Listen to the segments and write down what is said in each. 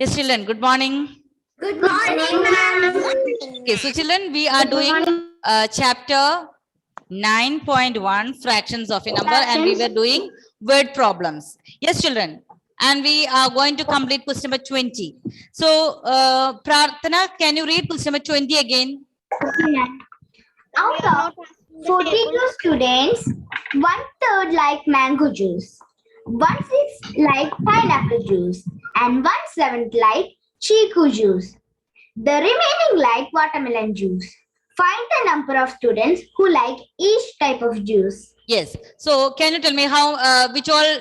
Yes, children, good morning. Good morning, ma'am. Okay, so children, we are doing chapter 9.1 fractions of a number and we were doing word problems. Yes, children. And we are going to complete question number 20. So, Prarthana, can you read question number 20 again? Out of 42 students, 1/3 like mango juice, 1/6 like pineapple juice, and 1/7 like chiku juice. The remaining like watermelon juice. Find the number of students who like each type of juice. Yes. So, can you tell me how, which all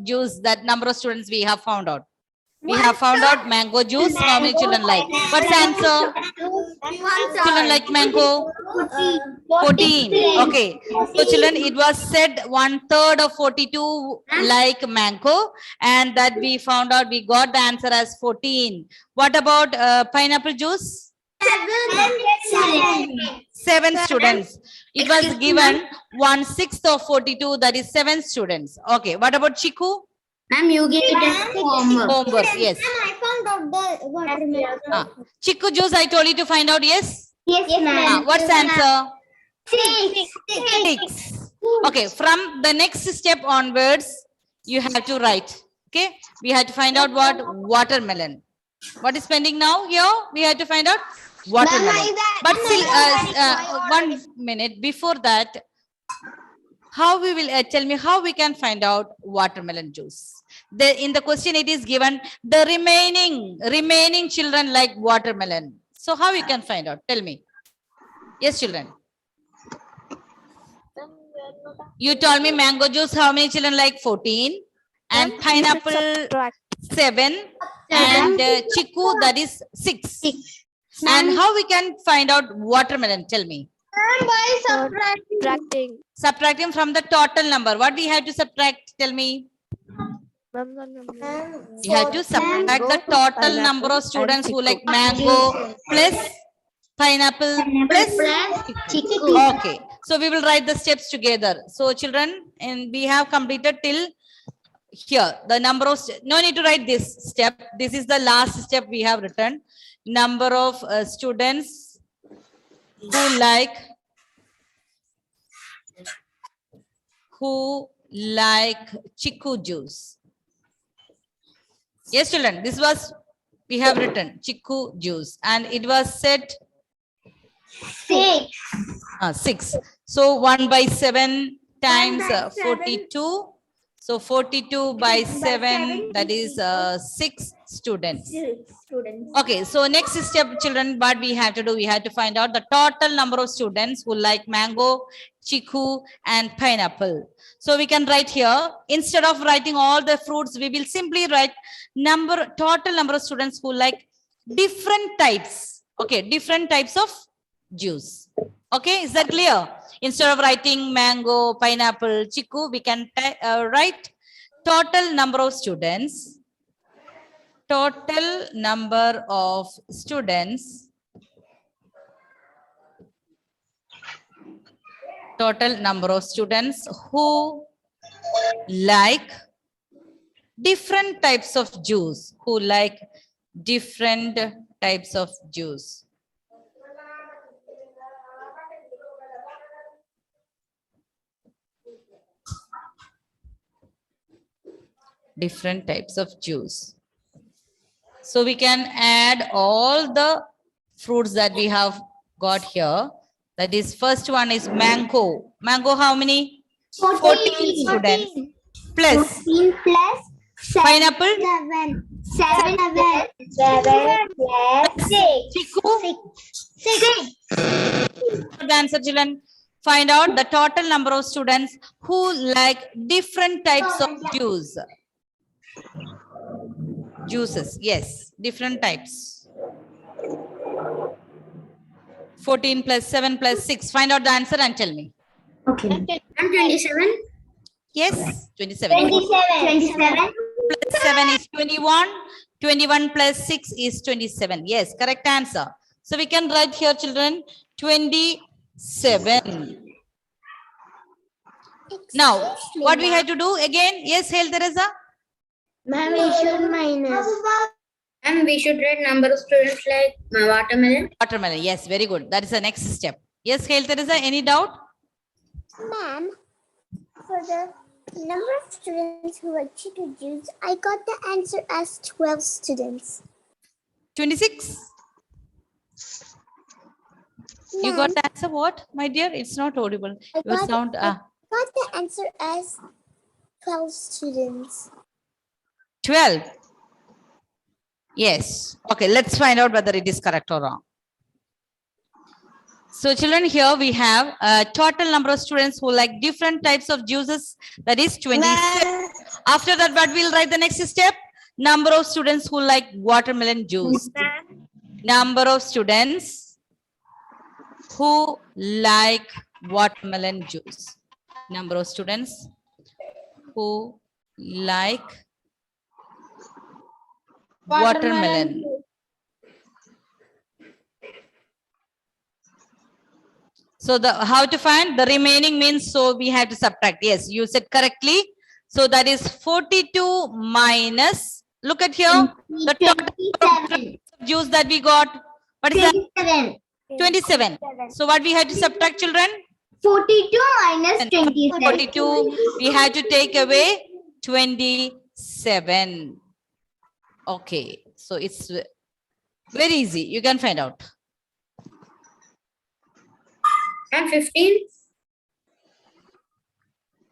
juice that number of students we have found out? We have found out mango juice. How many children like? What's the answer? Children like mango? 14. Okay. So children, it was said 1/3 of 42 like mango, and that we found out we got the answer as 14. What about pineapple juice? 7 students. It was given 1/6 of 42, that is 7 students. Okay. What about chiku? Ma'am, you get it as homework. Homework, yes. I found out the watermelon. Chiku juice, I told you to find out, yes? Yes, ma'am. What's the answer? 6. 6. Okay, from the next step onwards, you have to write. Okay, we had to find out what watermelon. What is pending now here? We had to find out watermelon. But still, 1 minute before that, how we will tell me how we can find out watermelon juice. In the question, it is given the remaining children like watermelon. So how you can find out? Tell me. Yes, children. You told me mango juice, how many children like 14? And pineapple 7 and chiku, that is 6. And how we can find out watermelon? Tell me. By Subtracting. Subtracting from the total number. What we have to subtract? Tell me. You have to subtract the total number of students who like mango plus pineapple plus chiku. Okay. So we will write the steps together. So children, and we have completed till here. The number of, no need to write this step. This is the last step we have written. Number of students who like chiku juice. Yes, children, this was, we have written chiku juice and it was set 6. 6. So 1/7 times 42. So 42 by 7, that is 6 students. Okay, so next step, children, what we have to do, we have to find out the total number of students who like mango, chiku, and pineapple. So we can write here, instead of writing all the fruits, we will simply write total number of students who like different types. Okay, different types of juice. Okay, is that clear? Instead of writing mango, pineapple, chiku, we can write total number of students. Total number of students. Total number of students who like different types of juice. Who like different types of juice. Different types of juice. So we can add all the fruits that we have got here. That is, first one is mango. Mango, how many? 14 students. Plus 14 plus 7. pineapple. 7 plus 6. Chiku. 6. The answer, children. Find out the total number of students who like different types of juice. Juices, yes, different types. 14 plus 7 plus 6. Find out the answer and tell me. Okay. 27. Yes, 27. 27. Plus 7 is 21. 21 plus 6 is 27. Yes, correct answer. So we can write here, children, 27. Now, what we have to do again? Yes, Hail Teresa. Ma'am, we should minus. And we should write number of students like watermelon. Watermelon. Yes, very good. That is the next step. Yes, Hail Teresa, any doubt? Ma'am, for the number of students who like chicken juice, I got the answer as 12 students. 26? You got the answer what, my dear? It's not audible. I Your got- sound. got the answer as 12 students. 12. Yes. Okay, let's find out whether it is correct or wrong. So children, here we have a total number of students who like different types of juices. That is 27. After that, what we'll write the next step? Number of students who like watermelon juice. Number of students who like watermelon juice. Number of students who like watermelon. So the how to find the remaining means, so we have to subtract. Yes, you said correctly. So that is 42 minus, look at here, the total 27. juice that we got. What is that? 27. 27. So what we had to subtract, children? 42 minus And 27. 42, we had to take away 27. Okay, so it's very easy. You can find out. And 15.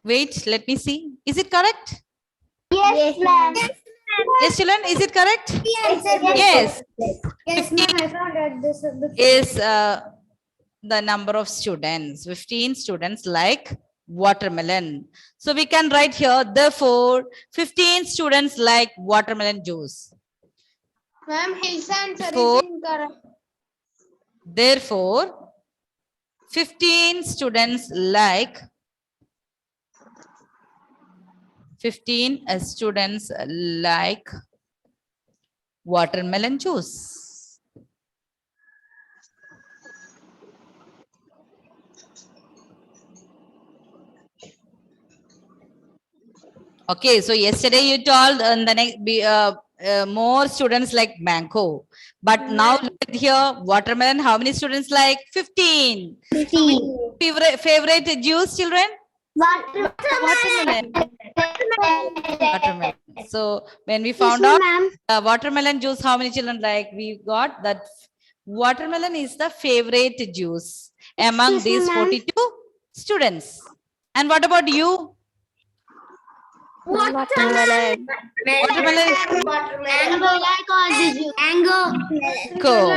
Wait, let me see. Is it correct? Yes, ma'am. Yes, children, is it correct? Yes. Yes. Yes, ma'am, I found out this. Is the number of students. 15 students like watermelon. So we can write here, therefore, 15 students like watermelon juice. Ma'am, his answer Four. is incorrect. Therefore, 15 students like 15 students like watermelon juice. Okay, so yesterday you told the next more students like mango, but now look at here, watermelon. How many students like 15? 15. Favorite juice, children? Watermelon. Watermelon. So when we found out watermelon juice, how many children like? We got that watermelon is the favorite juice among Excuse me, these ma'am. 42 students. And what about you? Watermelon. Watermelon is Mango. Like all the juice. Mango. cool.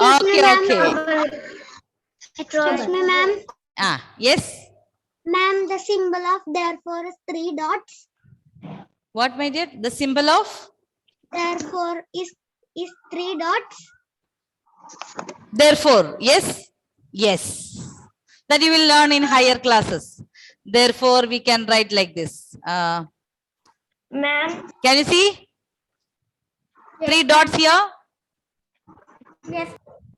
Okay, okay. Excuse me, ma'am. Ah, yes. Ma'am, the symbol of therefore is 3 dots. What, my dear? The symbol of Therefore is 3 dots. therefore. Yes. Yes. That you will learn in higher classes. Therefore, we can write like this. Ma'am. Can you see? 3 dots here. Yes.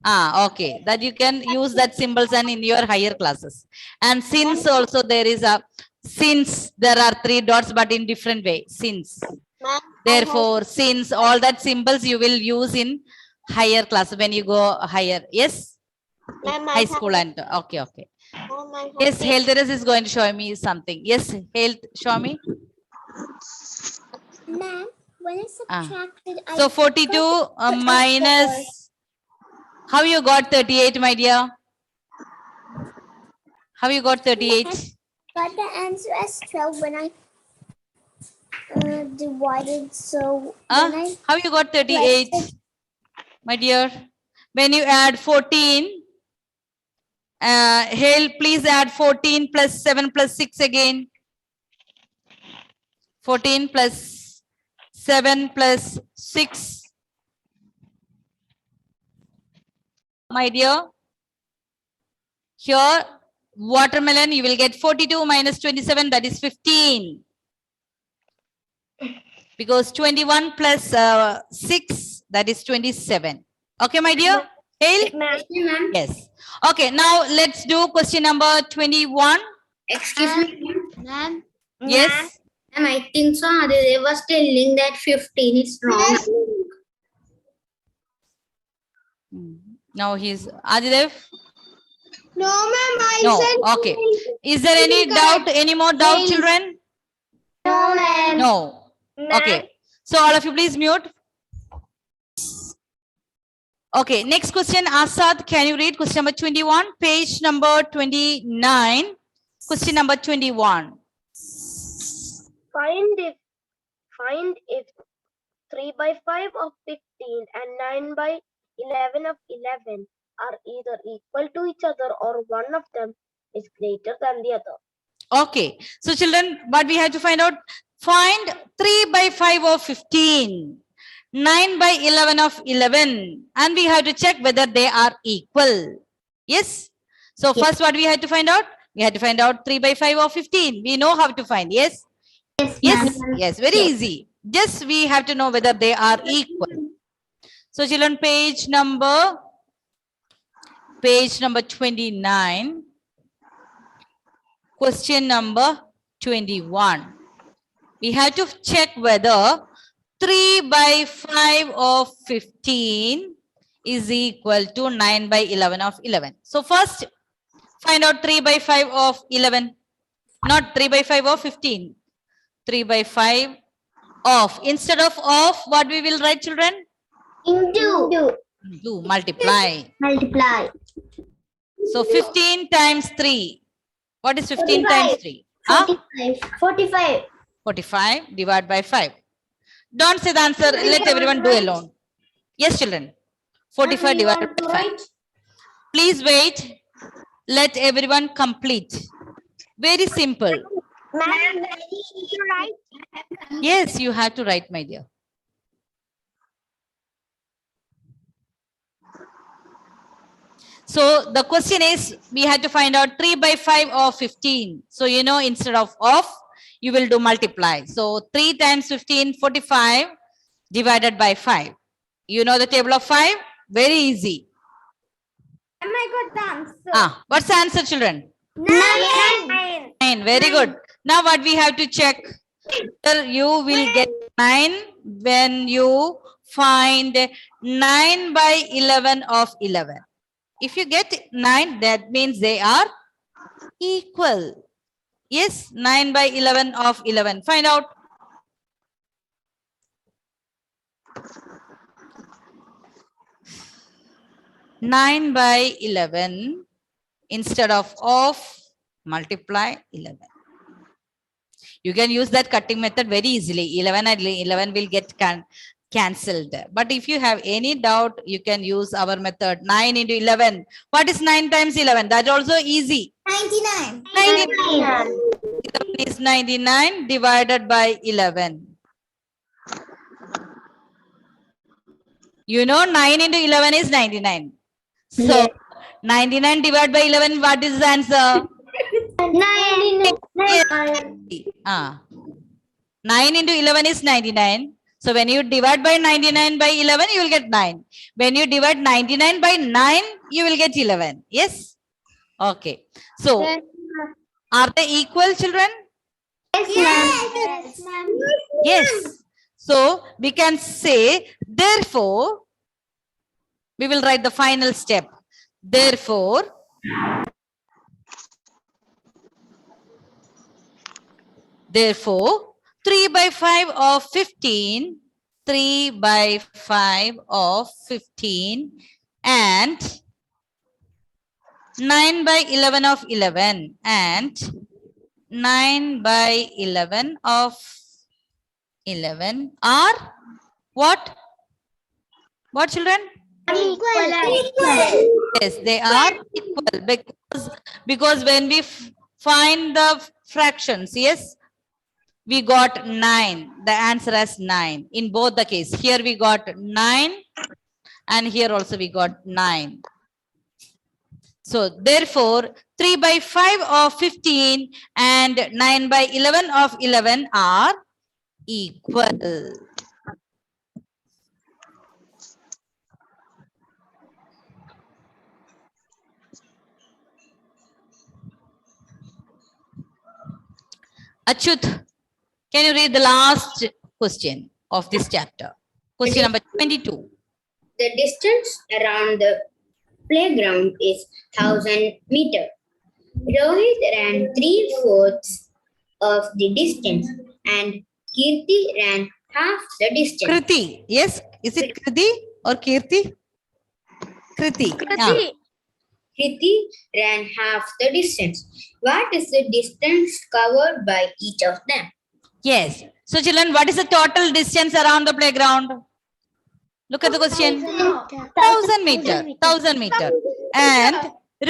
Ah, okay. That you can use that symbols and in your higher classes. And since also there is a, since there are 3 dots but in different way. Since. Therefore, since, all that symbols you will use in higher class when you go higher. Yes. High school and okay, okay. Yes, Hail Teresa is going to show me something. Yes, Hail, show me. Ma'am, when I subtracted, I So 42 minus, how you got 38, my dear? How you got 38? got the answer as 12 when I divided. So when I How you got 38, my dear? When you add 14, Hail, please add 14 plus 7 plus 6 again. 14 plus 7 plus 6. My dear, here watermelon, you will get 42 minus 27, that is 15. Because 21 plus 6, that is 27. Okay, my dear? Hail? Yes. Okay, now let's do question number 21. Excuse me. ma'am, Yes. And I think so. They was telling that 15 is wrong. Now he's Adidev. No, ma'am. No. Okay. Is there any doubt? Any more doubt, Yes. children? No, ma'am. No. Okay. So all of you please mute. Okay. Next question. Asad, can you read question number 21? Page number 29. Question number 21. Find if 3 by 5 of 15 and 9 by 11 of 11 are either equal to each other or one of them is greater than the other. Okay. So children, what we have to find out? Find 3 by 5 of 15. 9 by 11 of 11. And we have to check whether they are equal. Yes. So first what we had to find out? We had to find out 3 by 5 of 15. We know how to find. Yes. Yes. Yes. Very easy. Just we have to know whether they are equal. So children, page number 29. Question number 21. We have to check whether 3 by 5 of 15 is equal to 9 by 11 of 11. So first, find out 3 by 5 of 11. Not 3 by 5 of 15. 3 by 5 of. Instead of what we will write, children? Into. Do multiply. Multiply. So 15 times 3. What is 15 times 3? Huh? 45. 45 divided by 5. Don't say the answer. Let everyone do alone. Yes, children. 45 divided by 5. Please wait. Let everyone complete. Very simple. Ma'am, right? Yes, you have to write, my dear. So the question is, we had to find out 3 by 5 of 15. So, you know, instead of you will do multiply. So 3 times 15, 45 divided by 5. You know the table of 5? Very easy. Am I got the answer? What's the answer, children? 9. 9. Very good. Now what we have to check? You will get 9 when you find 9 by 11 of 11. If you get 9, that means they are equal. Yes, 9 by 11 of 11. Find out. Nine by 11 instead of multiply 11. You can use that cutting method very easily. 11 and 11 will get cancelled. But if you have any doubt, you can use our method. 9 into 11. What is 9 times 11? That's also easy. 99. 99 is 99 divided by 11. You know 9 into 11 is 99. So 99 divided by 11, what is the answer? 9 into 11 is 99. So when you divide by 99 by 11, you will get 9. When you divide 99 by 9, you will get 11. Yes? Okay. So, are they equal, children? Yes. Yes. So, we can say, therefore, we will write the final step. Therefore, Therefore, 3 by 5 of 15, 3 by 5 of 15 and 9 by 11 of 11 and 9 by 11 of 11 are what? What, children? Yes, they are equal because when we find the fractions, yes, we got 9. The answer is 9 in both the case. Here we got 9 and here also we got 9. So therefore, 3 by 5 of 15 and 9 by 11 of 11 are equal. Achyut, Can you read the last question of this chapter? Question number 22. The distance around the playground is 1,000 meters. Rohit ran 3/4 of the distance and Kirti ran half the distance. Kriti. Yes. Is it Kriti or Kirti? Kriti. Yeah. Kirti ran half the distance. What is the distance covered by each of them? Yes. So children, what is the total distance around the playground? Look at the question. 1,000 meter. 1,000 meter. And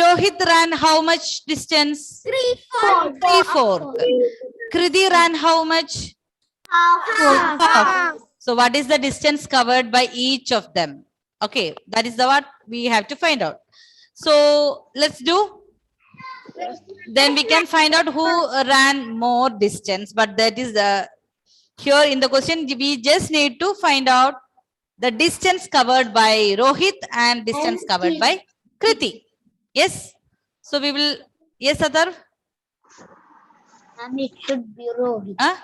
Rohit ran how much distance? 3/4. Kriti ran how much? Half. So what is the distance covered by each of them? Okay, that is the what we have to find out. So let's do. Then we can find out who ran more distance. But that is the here in the question we just need to find out the distance covered by Rohit and distance covered by Kriti. Yes. So we will. Yes, Atar. And it should be Rohit. Huh?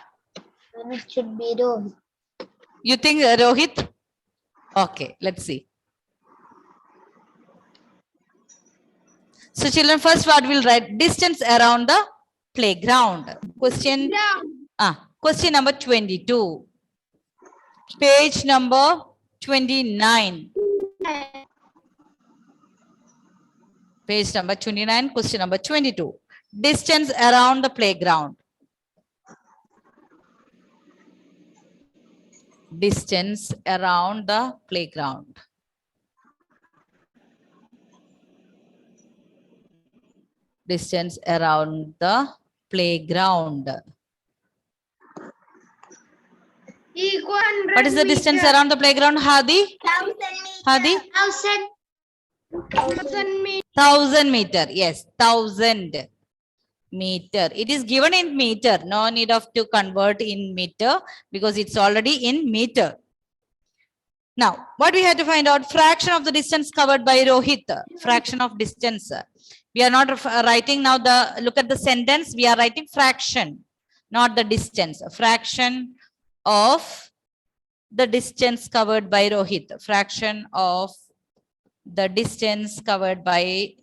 And it should be Rohit. You think Rohit? Okay, let's see. So children, first what we'll write distance around the playground. Question number 22. Page number 29. Page number 29, question number 22. Distance around the playground. Distance around the playground. Distance around the playground. What is the distance around the playground, Hadi? 1,000 Hadi? 1,000 meter. Yes, 1,000 meter. It is given in meter. No need of to convert in meter because it's already in meter. Now, what we have to find out? Fraction of the distance covered by Rohit. Fraction of distance. We are not writing now the, look at the sentence. We are writing fraction, not the distance. Fraction of the distance covered by Rohit. Fraction of the distance covered by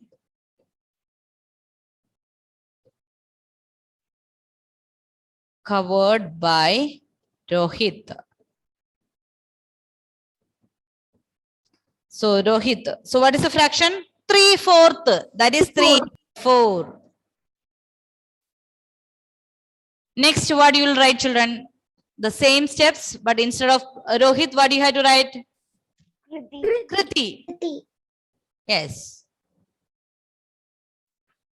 Rohit. So Rohit. So what is the fraction? 3/4. That is 3/4. Next, what you will write, children? The same steps, but instead of Rohit, what you have to write? Kriti. Yes.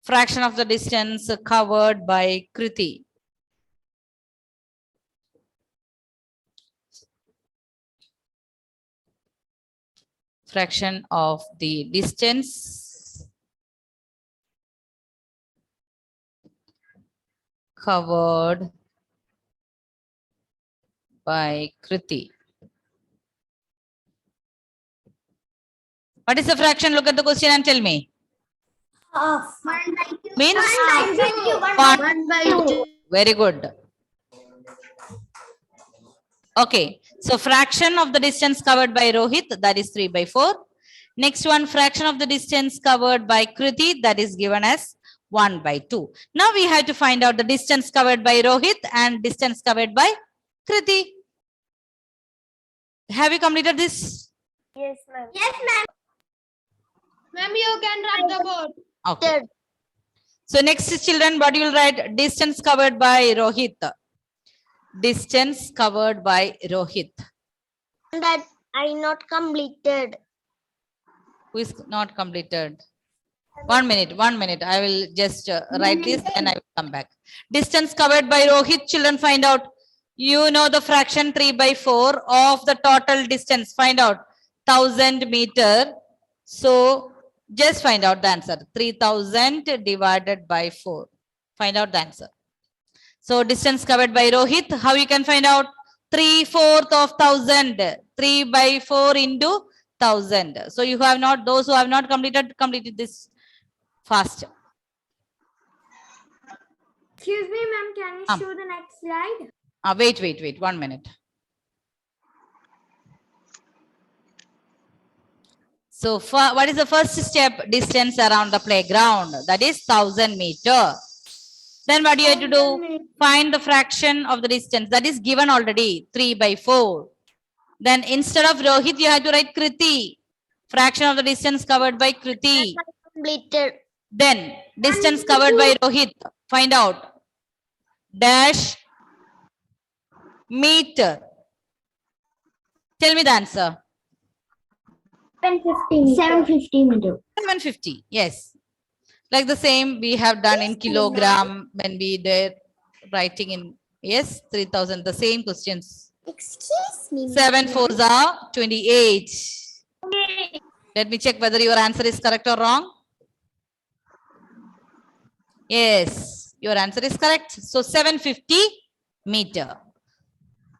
Fraction of the distance covered by Kriti. Fraction of the distance covered by Kriti. What is the fraction? Look at the question and tell me. Half. Means 1/2. Very good. Okay. So fraction of the distance covered by Rohit, that is 3/4. Next one, fraction of the distance covered by Kriti, that is given as 1/2. Now we have to find out the distance covered by Rohit and distance covered by Kriti. Have you completed this? Yes, ma'am. Yes, ma'am. Ma'am, you can write the board. Okay. So next, children, what you will write? Distance covered by Rohit. Distance covered by Rohit. That I not completed. Who is not completed? 1 minute, 1 minute. I will just write this and I will come back. Distance covered by Rohit, children, find out. You know the fraction 3/4 of the total distance. Find out 1,000 meter. So just find out the answer. 3,000 divided by 4. Find out the answer. So distance covered by Rohit, how you can find out? 3/4 of 1,000. 3/4 into 1,000. So you have not, those who have not completed this fast. Excuse me, ma'am. Can you show the next slide? Wait, 1 minute. So what is the first step? Distance around the playground. That is 1000 meter. Then what do you have to do? Find the fraction of the distance. That is given already, 3/4. Then instead of Rohit, you have to write Kriti. Fraction of the distance covered by Kriti. Completed. Then distance covered by Rohit. Find out. Dash meter. Tell me the answer. 750 meter. 750. Yes. Like the same we have done in kilogram when we did writing in, yes, 3000. The same questions. Excuse me. 7 4s are 28. Let me check whether your answer is correct or wrong. Yes, your answer is correct. So 750 meter.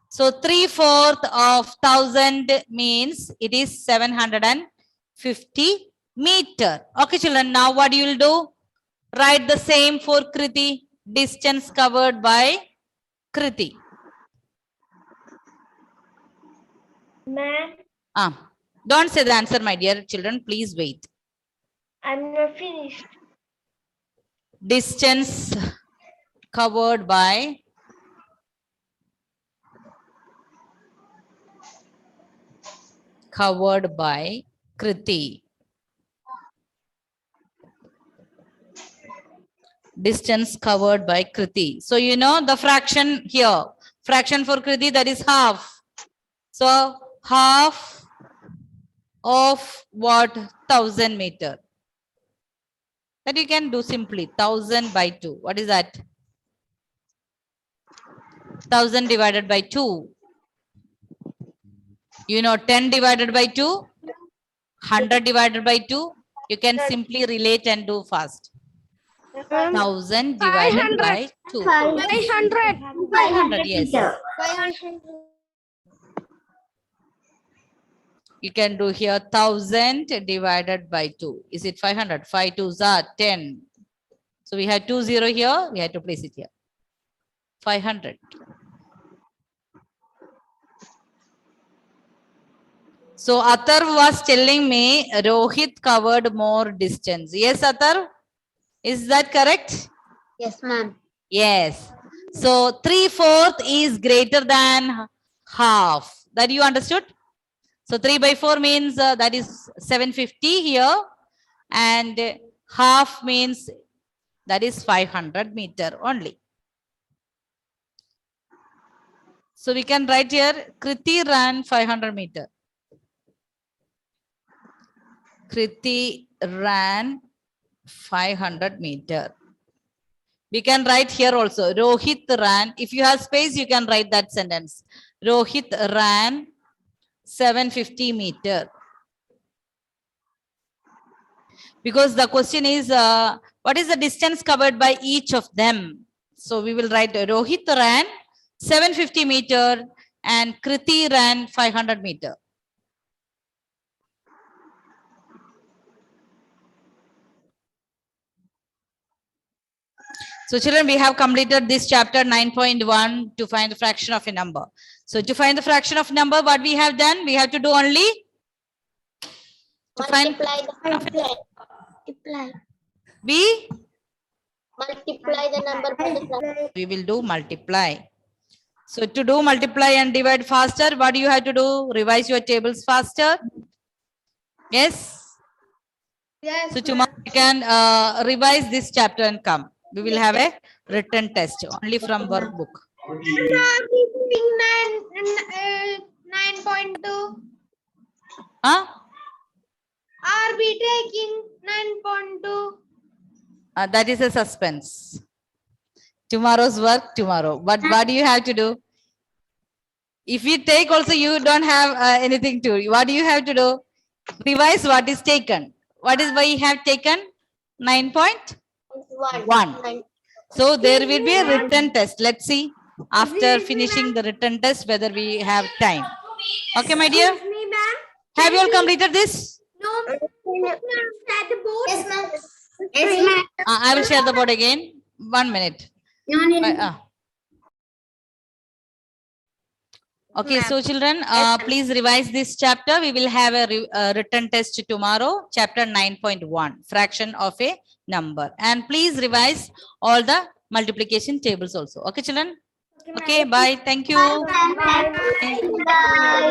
So 3/4 of 1000 means it is 750 meter. Okay, children. Now what you will do? Write the same for Kriti. Distance covered by Kriti. Ma'am, Don't say the answer, my dear children. Please wait. I'm not finished. Distance covered by Kriti. Distance covered by Kriti. So you know the fraction here. Fraction for Kriti, that is half. So half of what? 1000 meter. That you can do simply. 1000 by 2. What is that? 1000 divided by 2. You know 10 divided by 2. 100 divided by 2. You can simply relate and do fast. 1000 divided by 2. 500. 500, yes. 500. You can do here 1000 divided by 2. Is it 500? 5 2s are 10. So we have 20 here. We have to place it here. 500. So Atar was telling me Rohit covered more distance. Yes, Atar? Is that correct? Yes, ma'am. Yes. So 3/4 is greater than half. That you understood? So 3/4 means that is 750 here, and half means that is 500 meter only. So we can write here Kriti ran 500 meter. Kriti ran 500 meter. We can write here also Rohit ran. If you have space, you can write that sentence. Rohit ran 750 meter. Because the question is, what is the distance covered by each of them? So we will write Rohit ran 750 meter and Kriti ran 500 meter. So children, we have completed this chapter 9.1 to find the fraction of a number. So to find the fraction of number, what we have done, we have to do only to Multiply the number by the fraction. we will do multiply. So to do multiply and divide faster, what do you have to do? Revise your tables faster. Yes. Yes. So tomorrow you can revise this chapter and come. We will have a written test only from workbook. 9.2. Huh? Are we taking 9.2? That is a suspense. Tomorrow's work tomorrow. But what do you have to do? If you take also, you don't have anything to. What do you have to do? Revise what is taken. What is why you have taken? 9.1. So there will be a written test. Let's see after finishing the written test whether we have time. Okay, my dear. Have you all completed this? No. Yes, ma'am. I will share the board again. 1 minute. Okay, Ma'am. so children, please revise this chapter. We will have a written test tomorrow, chapter 9.1, fraction of a number. And please revise all the multiplication tables also. Okay, children? Okay, bye. Thank you. Bye, ma'am. Thank you. Bye.